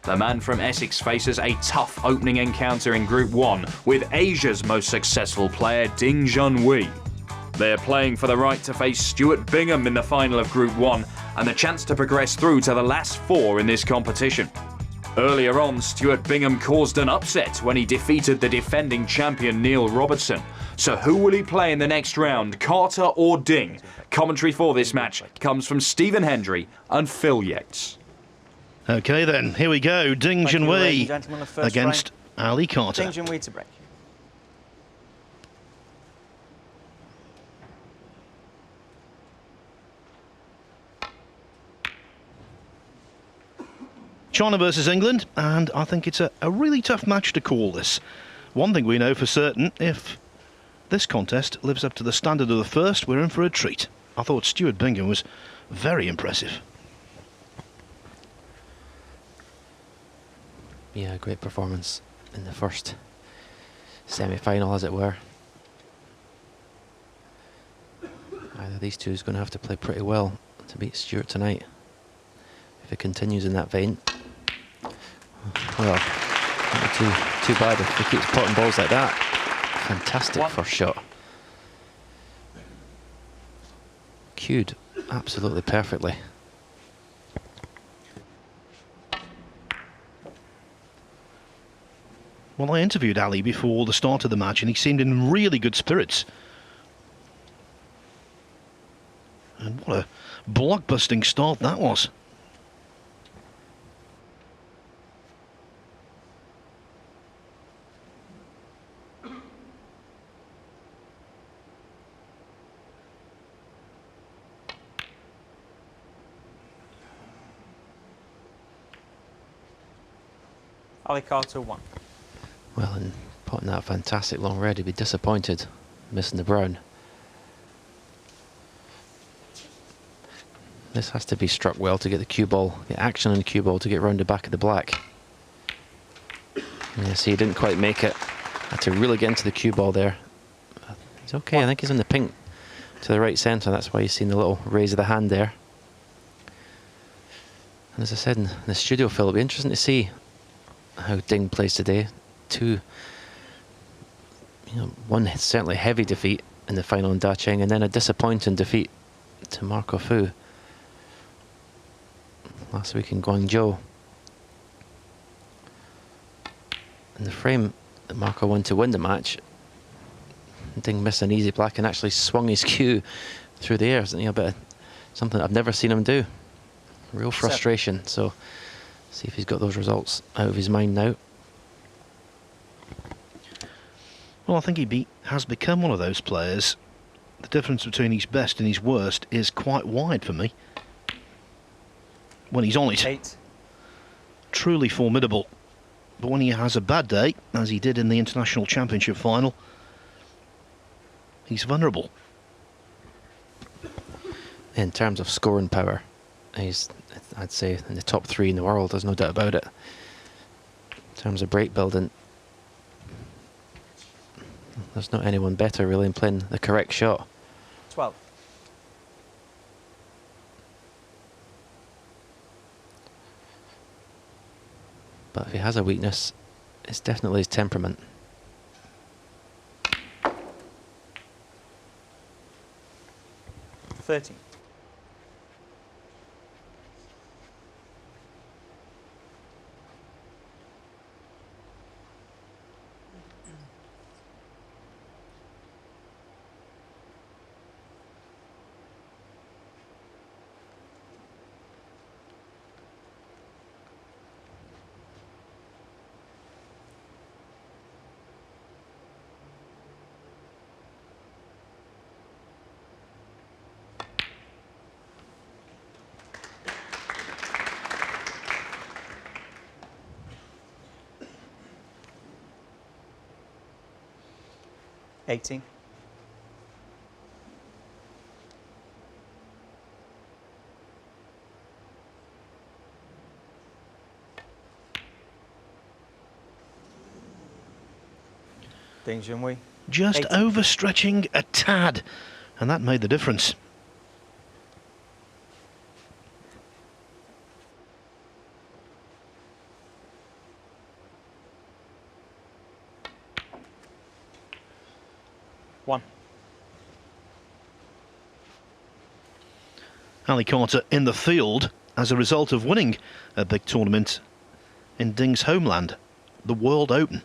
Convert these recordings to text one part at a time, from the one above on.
The man from Essex faces a tough opening encounter in Group 1 with Asia's most successful player, Junhui. They're playing for the right to face Stuart Bingham in the final of Group 1 and the chance to progress through to the last 4 in this competition. Earlier on, Stuart Bingham caused an upset when he defeated the defending champion Neil Robertson. So who will he play in the next round, Carter or Ding? Commentary for this match comes from Stephen Hendry and Phil Yates. Okay then, here we go. Ding Junhui against Ali Carter. Ding Junhui to break. China versus England, and I think it's a really tough match to call this. One thing we know for certain, if this contest lives up to the standard of the first, we're in for a treat. I thought Stuart Bingham was very impressive. Yeah, great performance in the first semi-final, as it were. Either these two is going to have to play pretty well to beat Stuart tonight. If it continues in that vein. Well, too bad if he keeps potting balls like that. Fantastic first shot. Cued absolutely perfectly. Well, I interviewed Ali before the start of the match and he seemed in really good spirits. And what a blockbusting start that was. Ali Carter 1. Well, and potting that fantastic long red, he'd be disappointed missing the brown. This has to be struck well to get the cue ball, the action on the cue ball to get round the back of the black. Yeah, see, he didn't quite make it. Had to really get into the cue ball there. He's okay, I think he's in the pink to the right centre. That's why you've seen the little raise of the hand there. And as I said in the studio, Phil, it'll be interesting to see how Ding plays today. One certainly heavy defeat in the final in Dacheng, and then a disappointing defeat to Marco Fu last week in Guangzhou. In the frame that Marco won to win the match, Ding missed an easy black and actually swung his cue through the air. A bit of something I've never seen him do. Real frustration. So see if he's got those results out of his mind now. Well, I think he has become one of those players. The difference between his best and his worst is quite wide for me. When he's on it, 8. Truly formidable. But when he has a bad day, as he did in the International Championship final, he's vulnerable. In terms of scoring power, he's, I'd say, in the top 3 in the world, there's no doubt about it. In terms of break building, there's not anyone better really in playing the correct shot. 12. But if he has a weakness, it's definitely his temperament. 13. $18. Ding Junhui. Just 18. overstretching a tad, and that made the difference. 1. Ali Carter in the field as a result of winning a big tournament in Ding's homeland, the World Open.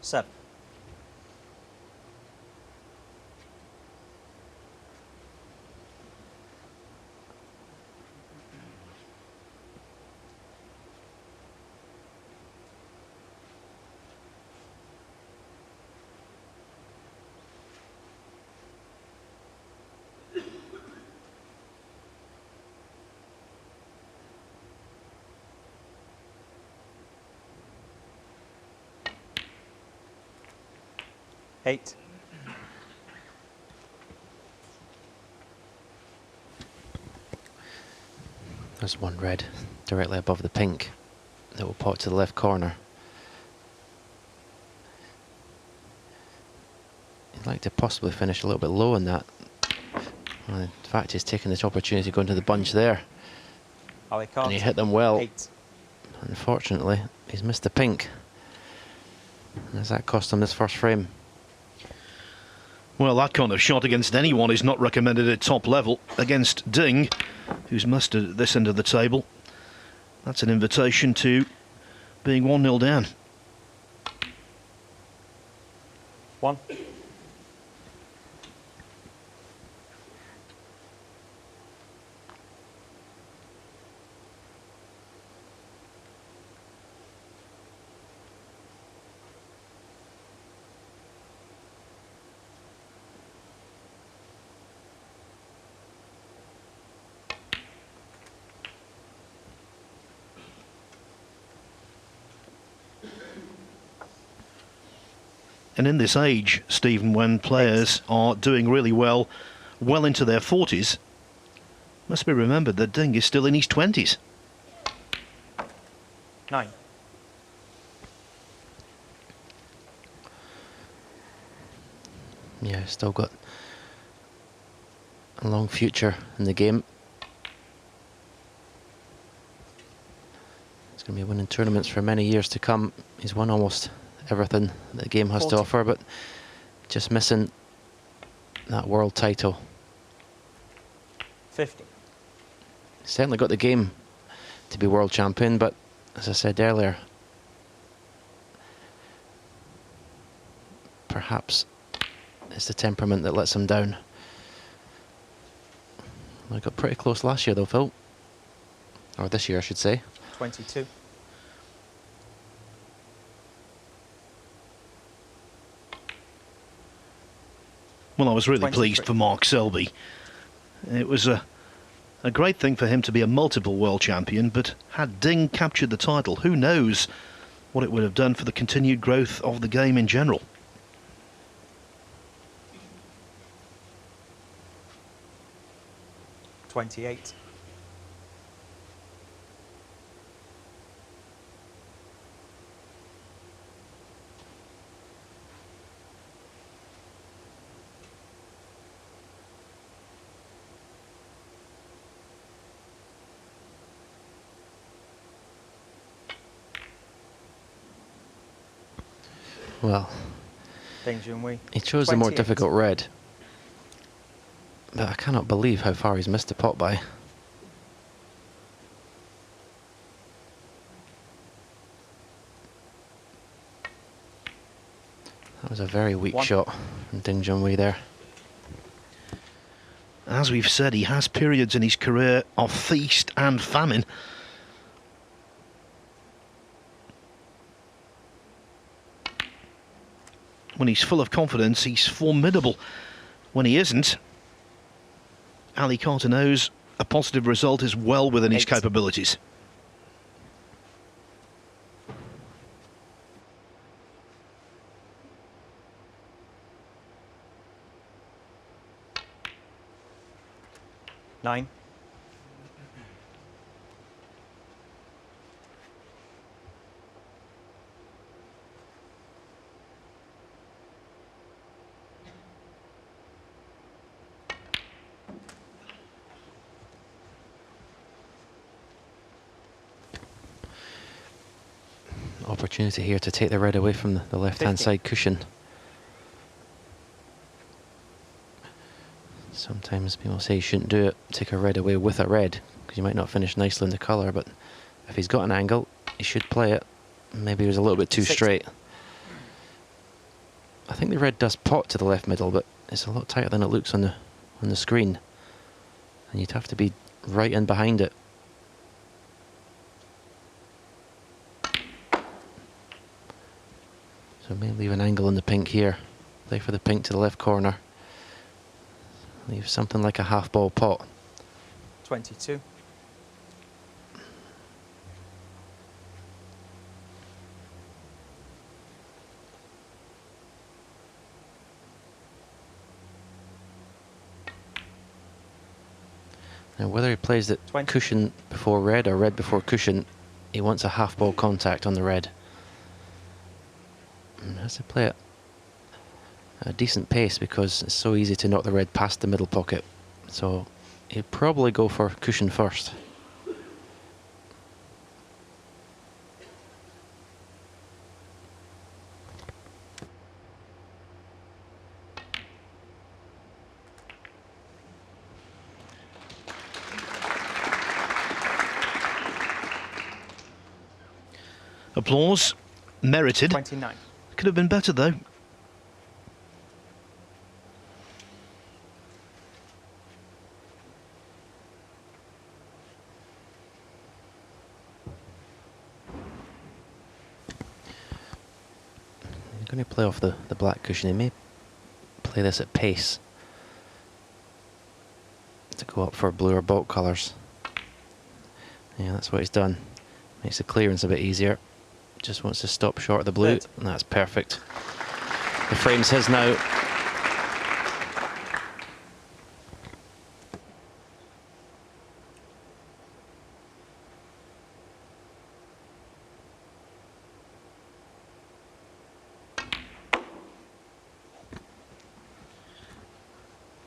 Seven. Eight. There's one red directly above the pink that will pot to the left corner. He'd like to possibly finish a little bit low on that. Well, in fact, he's taken this opportunity to go into the bunch there. Ali Carter. And he hit them well. 8. Unfortunately, he's missed the pink. And has that cost him this first frame? Well, that kind of shot against anyone is not recommended at top level. Against Ding, who's mustered at this end of the table, that's an invitation to being 1-0 down. 1. And in this age, Stephen, when players are doing really well, well into their 40s, must be remembered that Ding is still in his 20s. 9. Yeah, still got a long future in the game. He's going to be winning tournaments for many years to come. He's won almost everything the game has 40. to offer, but just missing that world title. 50. He's certainly got the game to be world champion, but as I said earlier, perhaps it's the temperament that lets him down. I got pretty close last year though, Phil. Or this year, I should say. 22. Well, I was really 23. pleased for Mark Selby. It was a great thing for him to be a multiple world champion, but had Ding captured the title, who knows what it would have done for the continued growth of the game in general. $28. Well, Ding Junhui. he chose the more 28. difficult red. But I cannot believe how far he's missed the pot by. That was a very weak 1. shot from Ding Junhui there. As we've said, he has periods in his career of feast and famine. When he's full of confidence, he's formidable. When he isn't, Ali Carter knows a positive result is well within his 8. capabilities. Nine. Opportunity here to take the red away from the left-hand 50. side cushion. Sometimes people say you shouldn't do it, take a red away with a red, because you might not finish nicely in the colour, but if he's got an angle, he should play it. Maybe he was a little bit too 60. straight. I think the red does pot to the left middle, but it's a lot tighter than it looks on the screen. And you'd have to be right in behind it. So maybe leave an angle in the pink here. Play for the pink to the left corner. Leave something like a half ball pot. 22. Now whether he plays the 20. cushion before red or red before cushion, he wants a half ball contact on the red. And has to play it at a decent pace because it's so easy to knock the red past the middle pocket. So he'd probably go for cushion first. Applause. Merited. 29. Could have been better, though. He's going to play off the black cushion. He may play this at pace to go up for blue or bolt colours. Yeah, that's what he's done. Makes the clearance a bit easier. Just wants to stop short of the blue, and that's perfect. The frame's his now.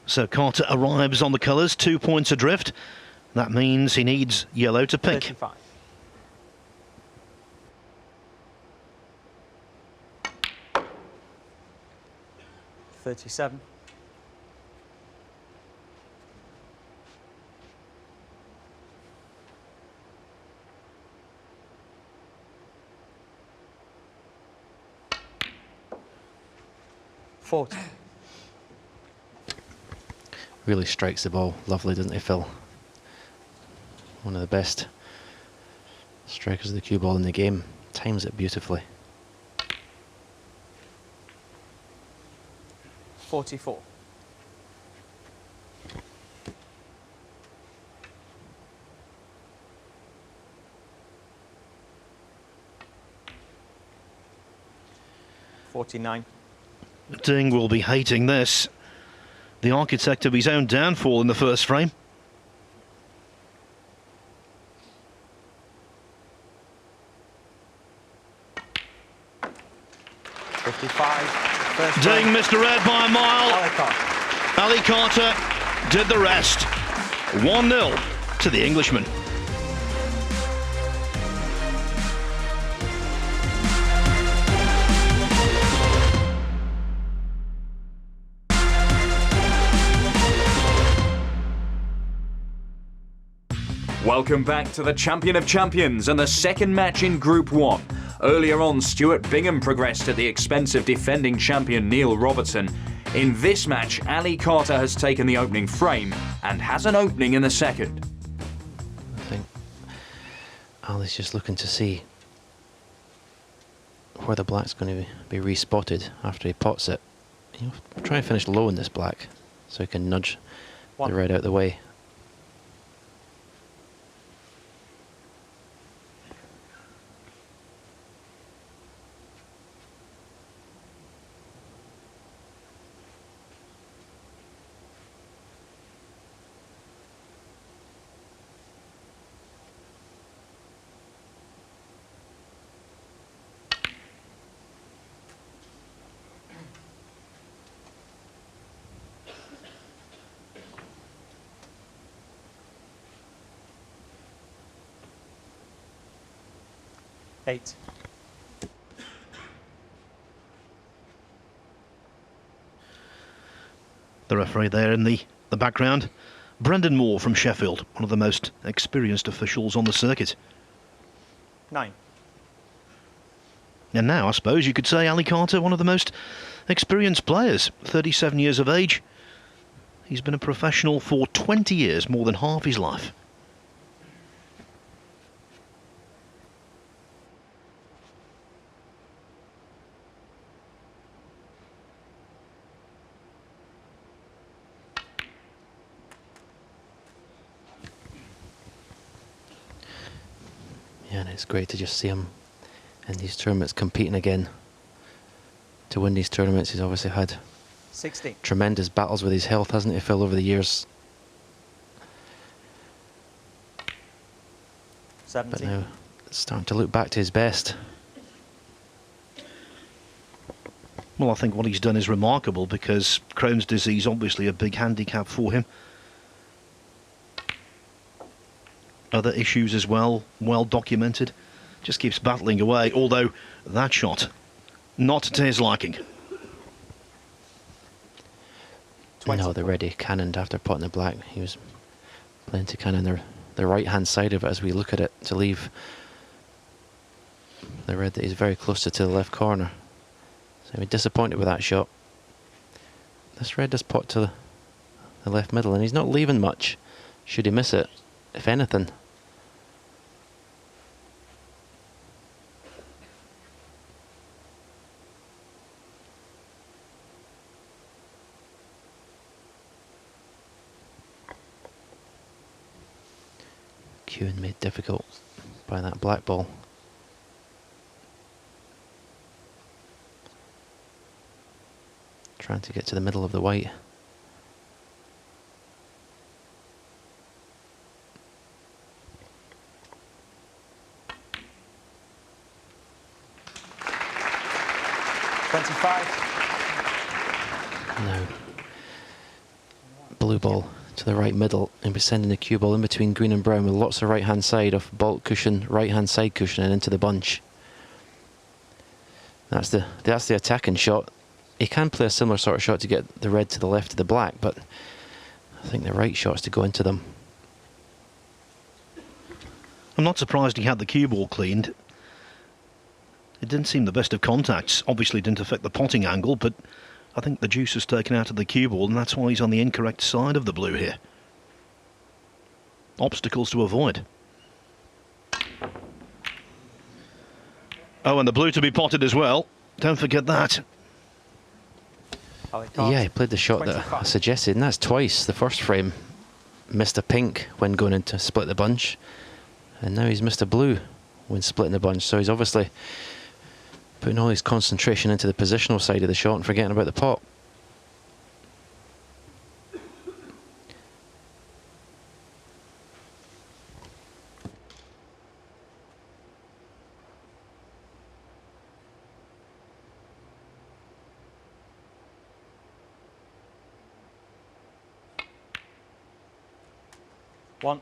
So Carter arrives on the colours, 2 points adrift. That means he needs yellow to pick. 35. $37. $40. Really strikes the ball lovely, doesn't he, Phil? One of the best strikers of the cue ball in the game. Times it beautifully. 44. $49. Ding will be hating this. The architect of his own downfall in the first frame. $55. Ding missed a red by a mile. Alicante. Ali Carter did the rest. 1-0 to the Englishman. Welcome back to the Champion of Champions and the second match in Group 1. Earlier on, Stuart Bingham progressed at the expense of defending champion Neil Robertson. In this match, Ali Carter has taken the opening frame and has an opening in the second. I think Ali's just looking to see where the black's going to be respotted after he pots it. He'll try and finish low in this black so he can nudge the red out the way. $8. the referee there in the background. Brendan Moore from Sheffield, one of the most experienced officials on the circuit. 9. And now, I suppose you could say Ali Carter, one of the most experienced players, 37 years of age. He's been a professional for 20 years, more than half his life. Yeah, and it's great to just see him in these tournaments competing again. To win these tournaments, he's obviously had 16. tremendous battles with his health, hasn't he, Phil, over the years? But 17. now it's starting to look back to his best. Well, I think what he's done is remarkable because Crohn's disease, obviously a big handicap for him. Other issues as well documented. Just keeps battling away, although that shot, not to his liking. 20. No, the ready cannoned after putting the black. He was playing to cannon the right-hand side of it as we look at it to leave the red that he's very close to the left corner. So he'll be disappointed with that shot. This red does pot to the left middle, and he's not leaving much should he miss it, if anything. Cueing made difficult by that black ball. Trying to get to the middle of the white. Now, blue ball to the right middle, and we're sending the cue ball in between green and brown with lots of right-hand side of baulk cushion, right-hand side cushion, and into the bunch. That's the attacking shot. He can play a similar sort of shot to get the red to the left of the black, but I think the right shot's to go into them. I'm not surprised he had the cue ball cleaned. It didn't seem the best of contacts. Obviously didn't affect the potting angle, but I think the juice is taken out of the cue ball, and that's why he's on the incorrect side of the blue here. Obstacles to avoid. Oh, and the blue to be potted as well. Don't forget that. Yeah, he played the shot 25. that I suggested, and that's twice. The first frame missed a pink when going in to split the bunch, and now he's missed a blue when splitting the bunch. So he's obviously putting all his concentration into the positional side of the shot and forgetting about the pot. One.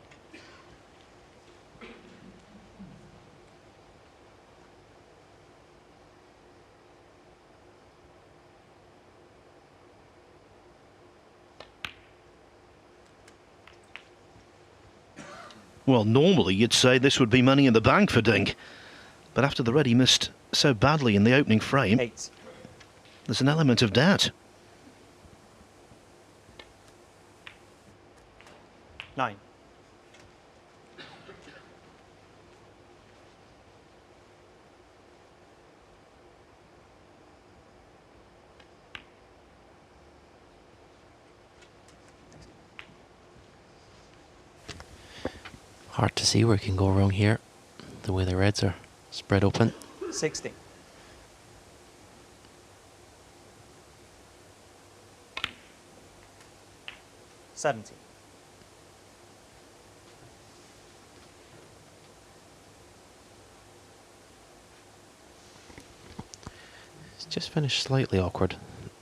Well, normally you'd say this would be money in the bank for Dink, but after the red he missed so badly in the opening frame, 8. there's an element of doubt. 9. Hard to see where it can go wrong here, the way the reds are spread open. 16. Seventeen. It's just finished slightly awkward.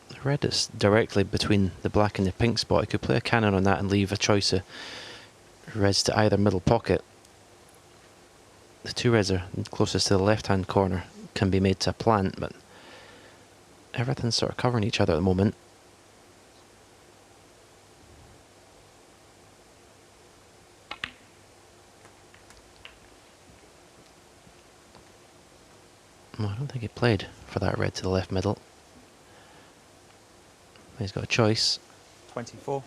The red is directly between the black and the pink spot. I could play a cannon on that and leave a choice of reds to either middle pocket. The two reds are closest to the left-hand corner, can be made to a plant, but everything's sort of covering each other at the moment. Well, I don't think he played for that red to the left middle. He's got a choice. 24.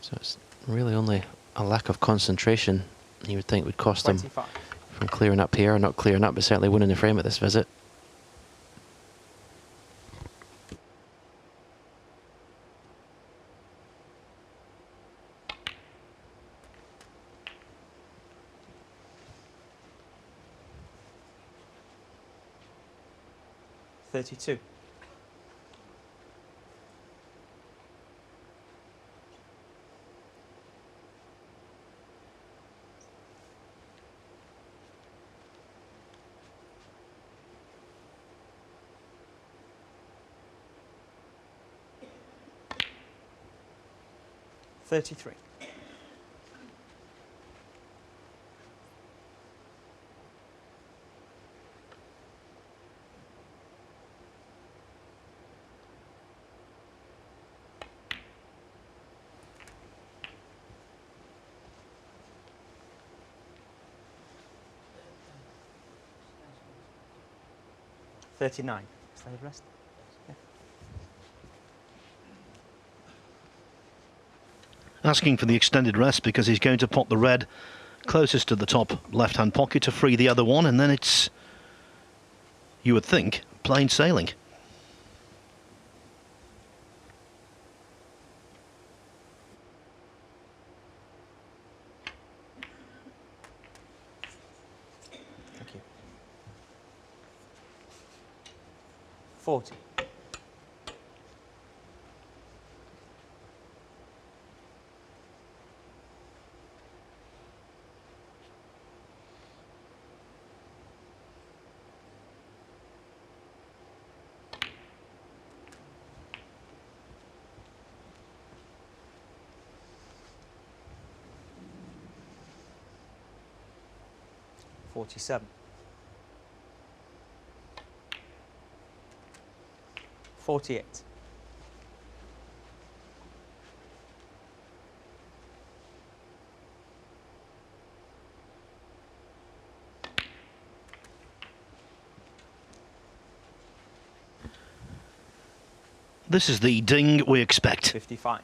So it's really only a lack of concentration you would think would cost him 25. from clearing up here, or not clearing up, but certainly winning the frame at this visit. $32. $33. $39. Is that the rest? Yeah. Asking for the extended rest because he's going to pop the red closest to the top left-hand pocket to free the other one, and then it's, you would think, plain sailing. Thank you. 40. $47. 48. This is the ding we expect. 55.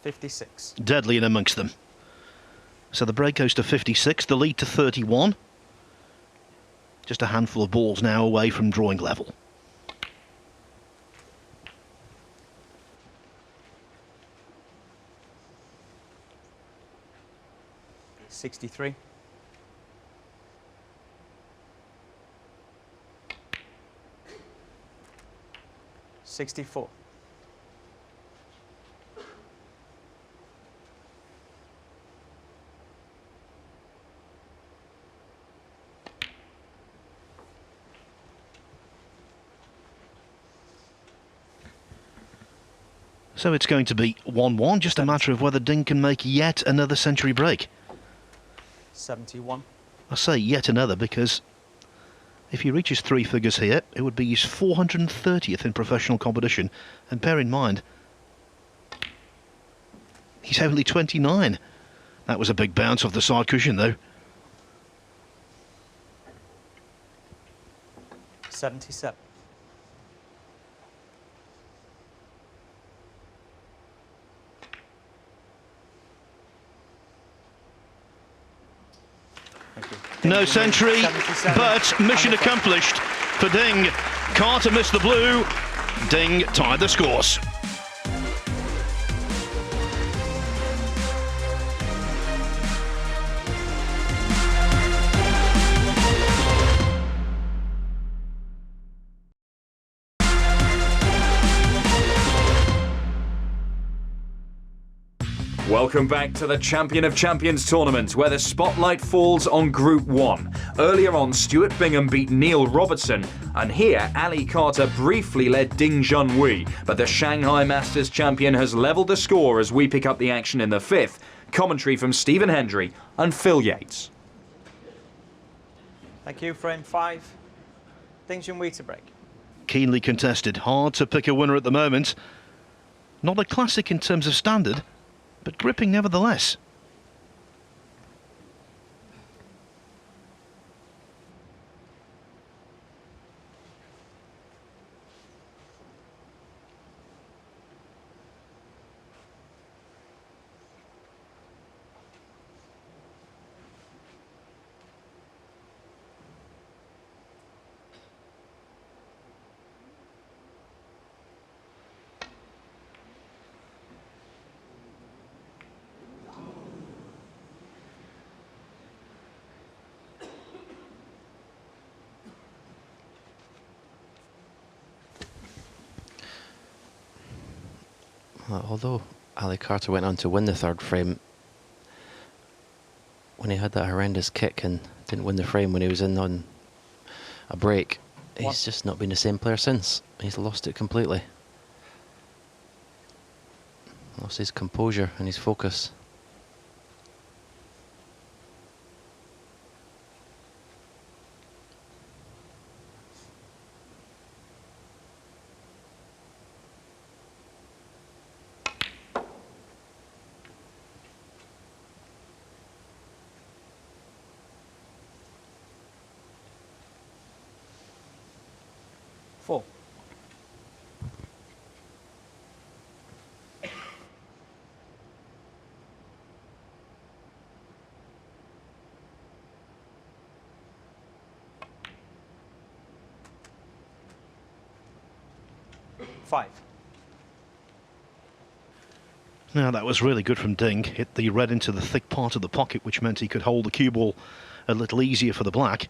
56. Deadly in amongst them. So the break goes to 56, the lead to 31. Just a handful of balls now away from drawing level. $63. 64. So it's going to be 1-1, just a matter of whether Ding can make yet another century break. 71. I say yet another because if he reaches three figures here, it would be his 430th in professional competition. And bear in mind, he's only 29. That was a big bounce off the side cushion, though. 77. Thank you. No century, 77. but mission accomplished for Ding. Carter missed the blue. Ding tied the scores. Welcome back to the Champion of Champions tournament, where the spotlight falls on Group 1. Earlier on, Stuart Bingham beat Neil Robertson, and here Ali Carter briefly led Ding Junhui, but the Shanghai Masters champion has levelled the score as we pick up the action in the fifth. Commentary from Stephen Hendry and Phil Yates. Thank you. Frame 5. Ding Junhui to break. Keenly contested, hard to pick a winner at the moment. Not a classic in terms of standard, but gripping nevertheless. Although Ali Carter went on to win the third frame, when he had that horrendous kick and didn't win the frame when he was in on a break, he's just not been the same player since. He's lost it completely. Lost his composure and his focus. Four. Five. Now that was really good from Ding. Hit the red into the thick part of the pocket, which meant he could hold the cue ball a little easier for the black.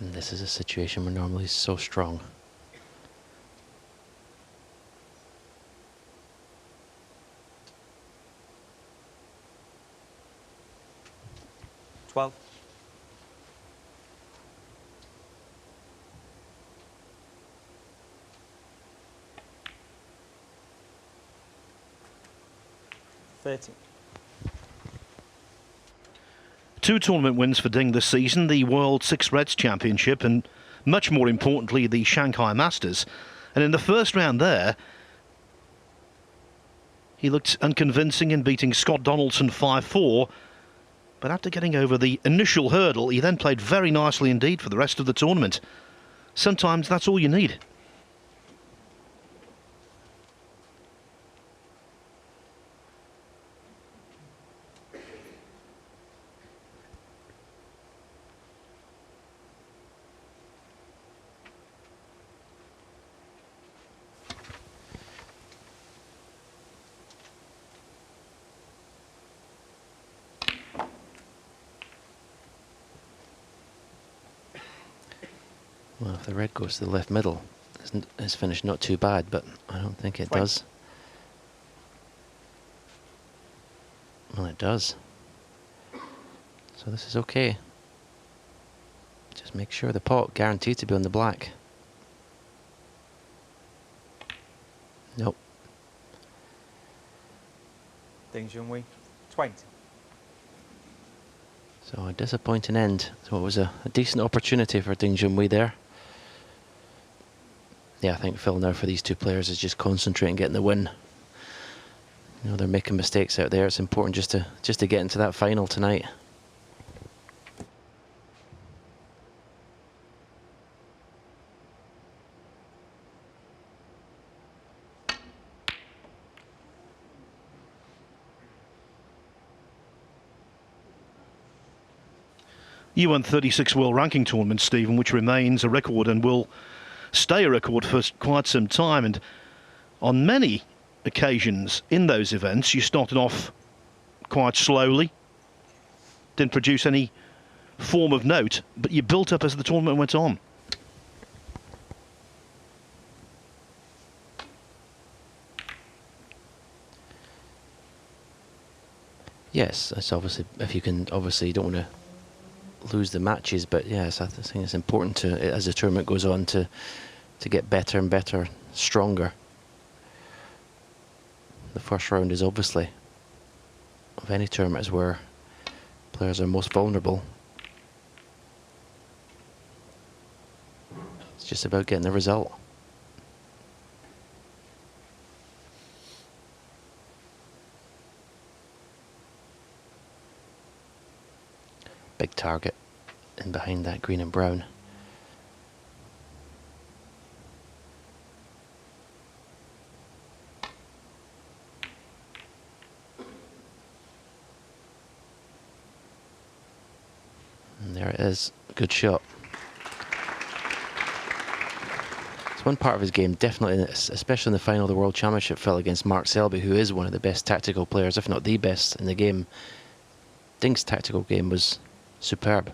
And this is a situation where normally he's so strong. Twelve. 13. 2 tournament wins for Ding this season, the World Six Reds Championship and, much more importantly, the Shanghai Masters. And in the first round there, he looked unconvincing in beating Scott Donaldson 5-4. But after getting over the initial hurdle, he then played very nicely indeed for the rest of the tournament. Sometimes that's all you need. Well, if the red goes to the left middle, his finish not too bad, but I don't think it does. Well, it does. So this is okay. Just make sure the pot guaranteed to be on the black. Nope. Ding Junhui. 20. So a disappointing end. So it was a decent opportunity for Ding Junhui there. Yeah, I think Phil now for these two players is just concentrating, getting the win. You know, they're making mistakes out there. It's important just to get into that final tonight. UN36 World Ranking Tournament, Stephen, which remains a record and will stay a record for quite some time. And on many occasions in those events, you started off quite slowly, didn't produce any form of note, but you built up as the tournament went on. Yes, it's obviously, if you can, obviously you don't want to lose the matches, but yes, I think it's important to, as the tournament goes on, to get better and better, stronger. The first round is obviously, of any tournament, is where players are most vulnerable. It's just about getting the result. Big target in behind that green and brown. And there it is. Good shot. It's one part of his game, definitely, especially in the final of the World Championship, fell against Mark Selby, who is one of the best tactical players, if not the best in the game. Ding's tactical game was superb.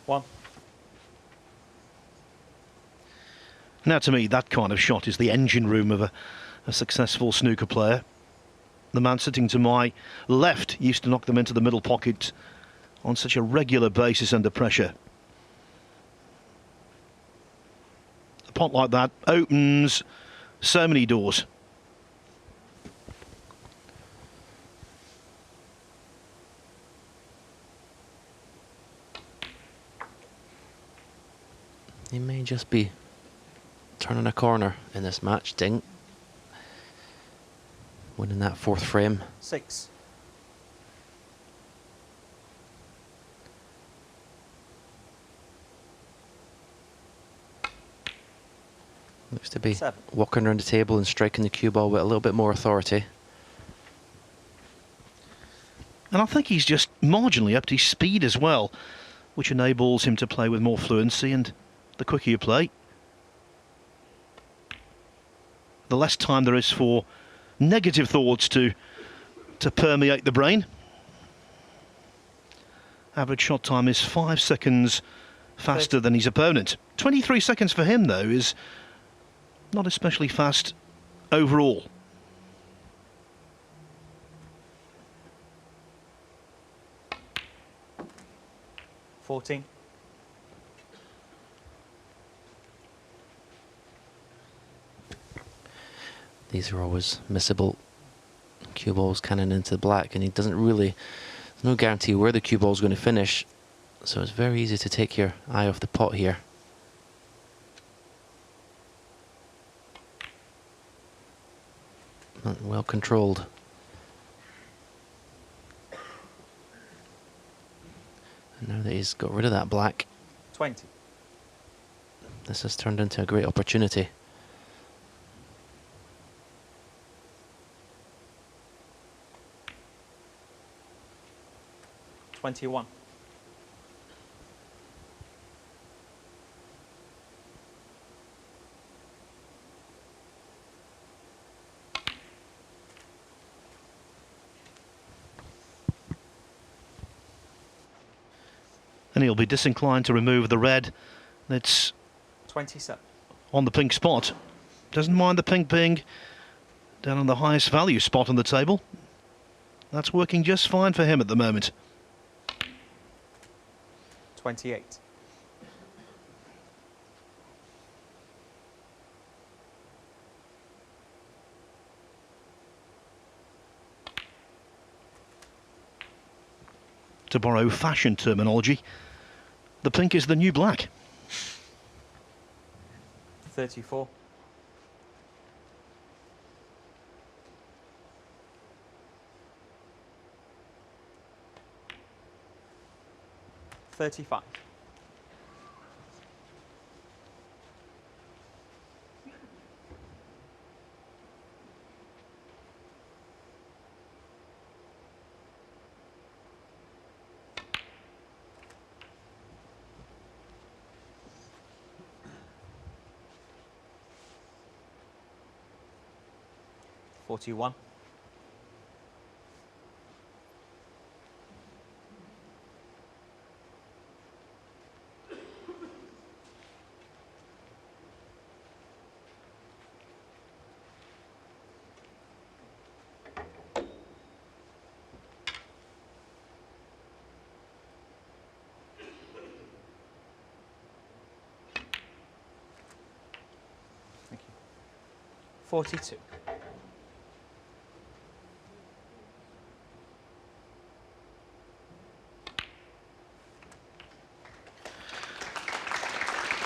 One. Now, to me, that kind of shot is the engine room of a successful snooker player. The man sitting to my left used to knock them into the middle pocket on such a regular basis under pressure. A pot like that opens so many doors. He may just be turning a corner in this match, Ding. Winning that fourth frame. 6. Looks to be 7. walking around the table and striking the cue ball with a little bit more authority. And I think he's just marginally upped his speed as well, which enables him to play with more fluency, and the quicker you play, the less time there is for negative thoughts to permeate the brain. Average shot time is 5 seconds faster than his opponent. 23 seconds for him, though, is not especially fast overall. $14. These are always missable cue balls cannon into the black, and he doesn't really, there's no guarantee where the cue ball is going to finish, so it's very easy to take your eye off the pot here. Not well controlled. And now that he's got rid of that black, 20. this has turned into a great opportunity. $21. And he'll be disinclined to remove the red that's 27. on the pink spot. Doesn't mind the pink being down on the highest value spot on the table. That's working just fine for him at the moment. 28. To borrow fashion terminology, the pink is the new black. 34. $35. $41. 42.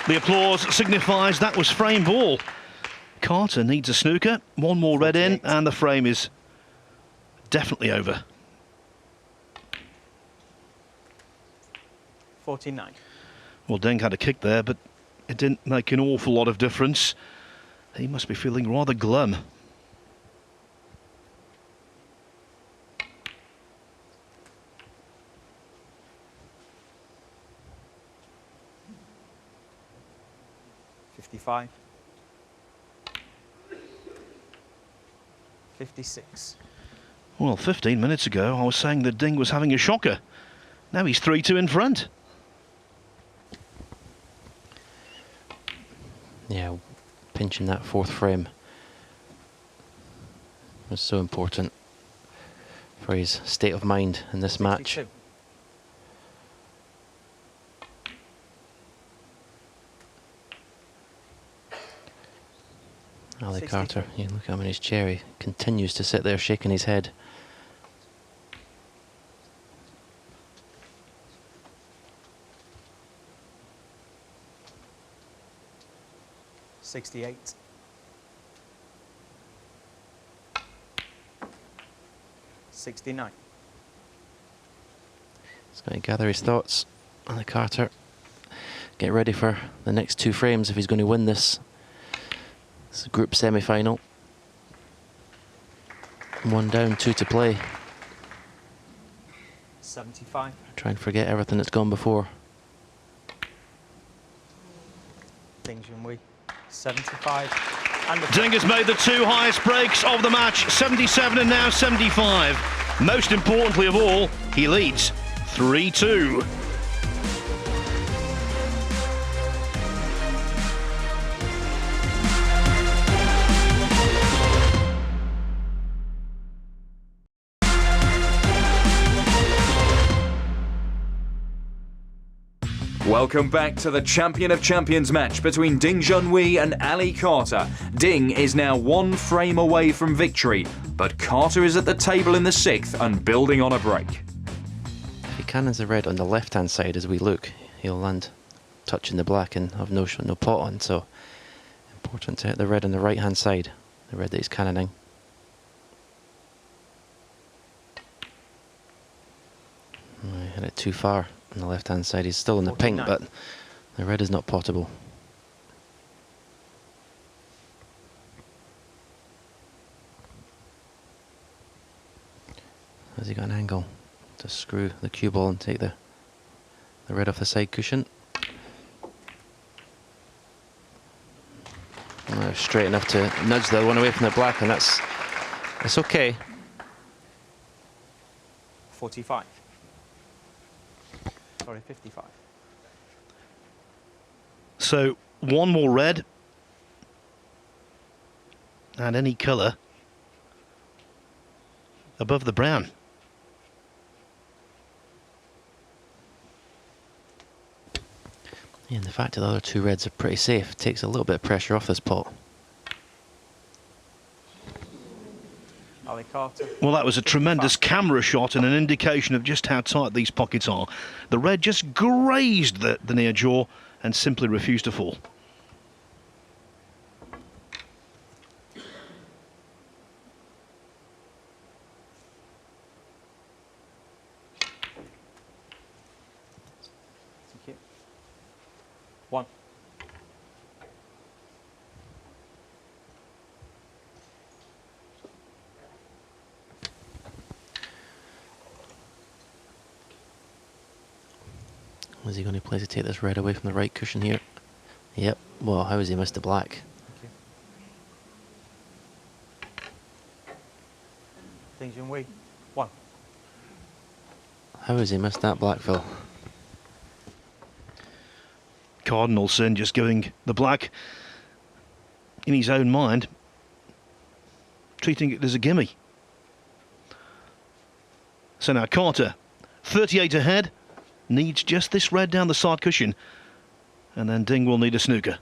The applause signifies that was frame ball. Carter needs a snooker, one more red in, 48. and the frame is definitely over. 49. Well, Ding had a kick there, but it didn't make an awful lot of difference. He must be feeling rather glum. $55. 56. Well, 15 minutes ago, I was saying that Ding was having a shocker. Now he's 3-2 in front. Yeah, pinching that fourth frame was so important for his state of mind in this match. 62. Ali 63. Carter, you look at him in his chair, he continues to sit there shaking his head. $68. 69. He's going to gather his thoughts. Ali Carter, get ready for the next two frames if he's going to win this. It's a group semi-final. One down, two to play. 75. Try and forget everything that's gone before. Ding Junhui. 75. And the Ding has made the two highest breaks of the match, 77 and now 75. Most importantly of all, he leads 3-2. Welcome back to the Champion of Champions match between Ding Junhui and Ali Carter. Ding is now one frame away from victory, but Carter is at the table in the sixth and building on a break. If he cannons the red on the left-hand side as we look, he'll land touching the black and have no pot on, so important to hit the red on the right-hand side, the red that he's cannoning. I hit it too far on the left-hand side. He's still in the pink, 49. but the red is not potable. Has he got an angle to screw the cue ball and take the red off the side cushion? No, straight enough to nudge the one away from the black, and it's okay. 45. Sorry, 55. So one more red and any colour above the brown. Yeah, and the fact that the other two reds are pretty safe takes a little bit of pressure off this pot. Ali Carter. Well, that was a tremendous camera shot and an indication of just how tight these pockets are. The red just grazed the near jaw and simply refused to fall. Thank you. 1. Is he going to play to take this red away from the right cushion here? Yep. Well, how has he missed the black? Thank you. Ding Junhui. 1. How has he missed that black, Phil? Cardinal sin just giving the black in his own mind, treating it as a gimme. So now Carter, 38 ahead, needs just this red down the side cushion, and then Ding will need a snooker.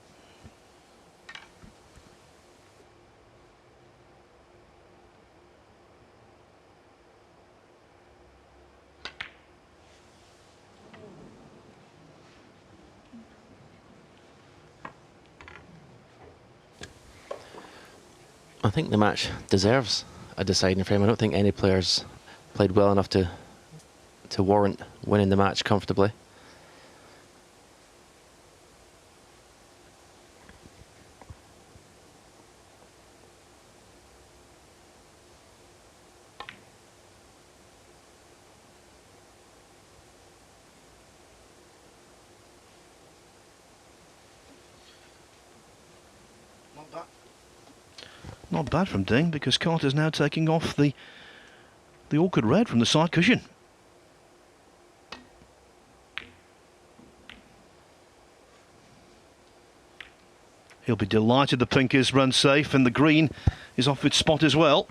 I think the match deserves a deciding frame. I don't think any players played well enough to warrant winning the match comfortably. Not bad from Ding, because Carter's now taking off the awkward red from the side cushion. He'll be delighted the pink is run safe and the green is off its spot as well.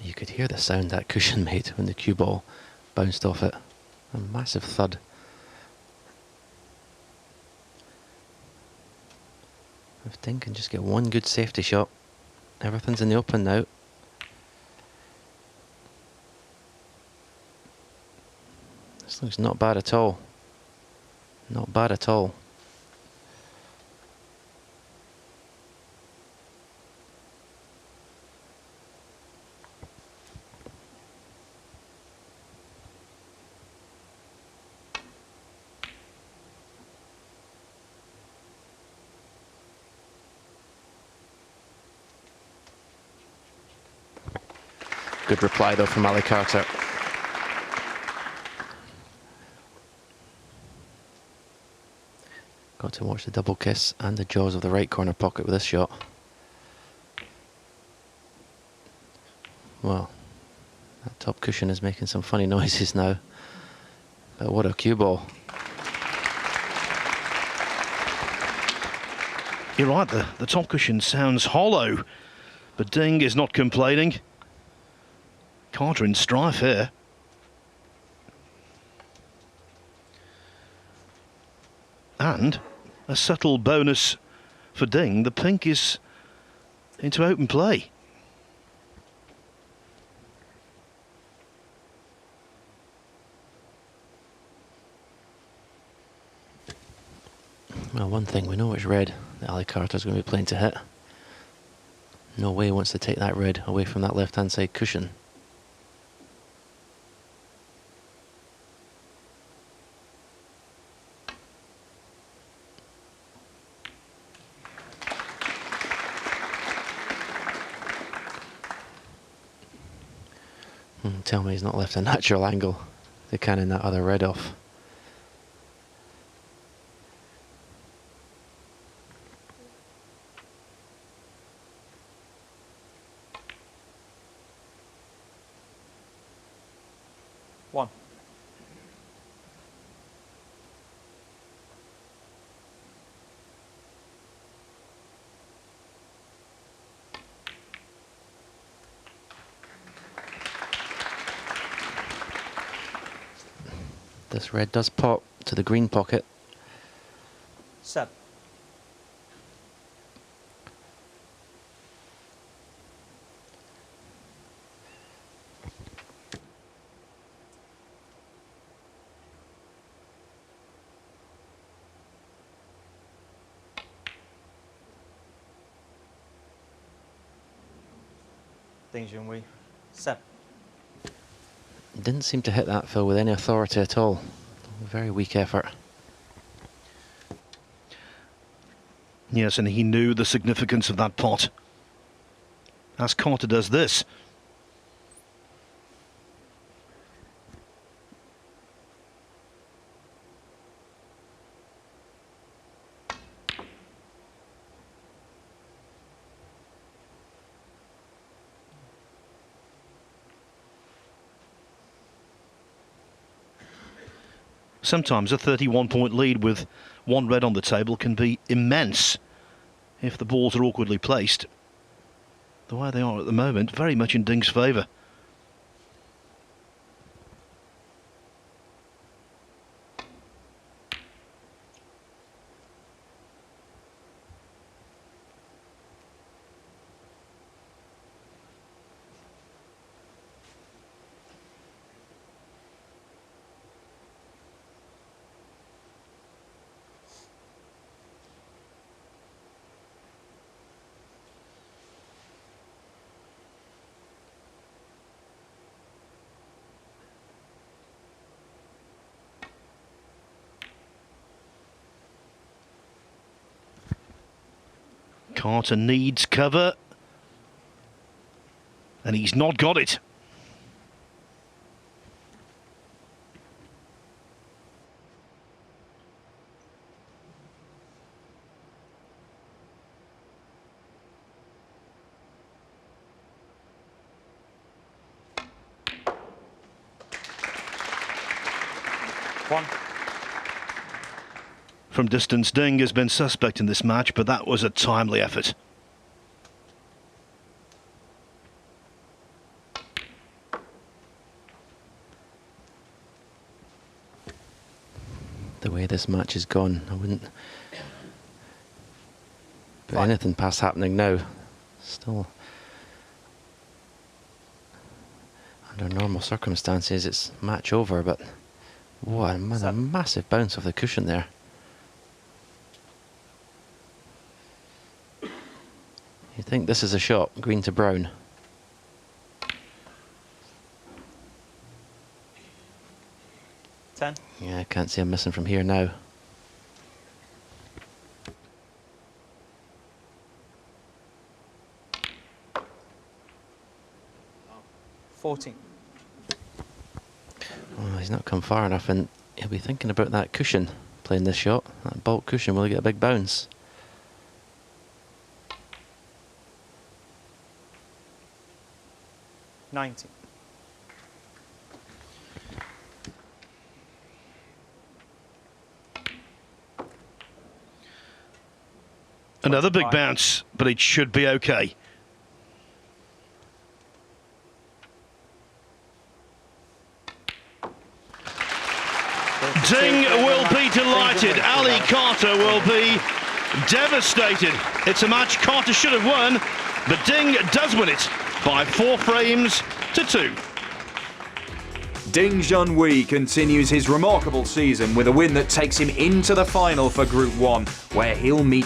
You could hear the sound that cushion made when the cue ball bounced off it. A massive thud. If Ding can just get one good safety shot, everything's in the open now. This looks not bad at all. Not bad at all. Good reply though from Ali Carter. Got to watch the double kiss and the jaws of the right corner pocket with this shot. Well, that top cushion is making some funny noises now. But what a cue ball. You're right, the top cushion sounds hollow, but Ding is not complaining. Carter in strife here. And a subtle bonus for Ding, the pink is into open play. Well, one thing we know is red that Ali Carter's going to be playing to hit. No way he wants to take that red away from that left-hand side cushion. Tell me he's not left a natural angle to cannon that other red off. One. This red does pop to the green pocket. 7. Junhui. 7. Didn't seem to hit that, Phil, with any authority at all. Very weak effort. Yes, and he knew the significance of that pot. As Carter does this. Sometimes a 31-point lead with one red on the table can be immense if the balls are awkwardly placed. The way they are at the moment, very much in Ding's favour. Carter needs cover. And he's not got it. One. From distance, Ding has been suspect in this match, but that was a timely effort. The way this match has gone, I wouldn't put anything past happening now. Still, under normal circumstances, it's match over, but what a massive bounce off the cushion there. You think this is a shot, green to brown? Ten. Yeah, I can't see him missing from here now. 14. Oh, he's not come far enough, and he'll be thinking about that cushion playing this shot. That bulk cushion will get a big bounce. $90. Another big bounce, but it should be okay. Ding will be delighted. Ali Carter will be devastated. It's a match Carter should have won, but Ding does win it by 4 frames to 2. Ding Junhui continues his remarkable season with a win that takes him into the final for Group 1, where he'll meet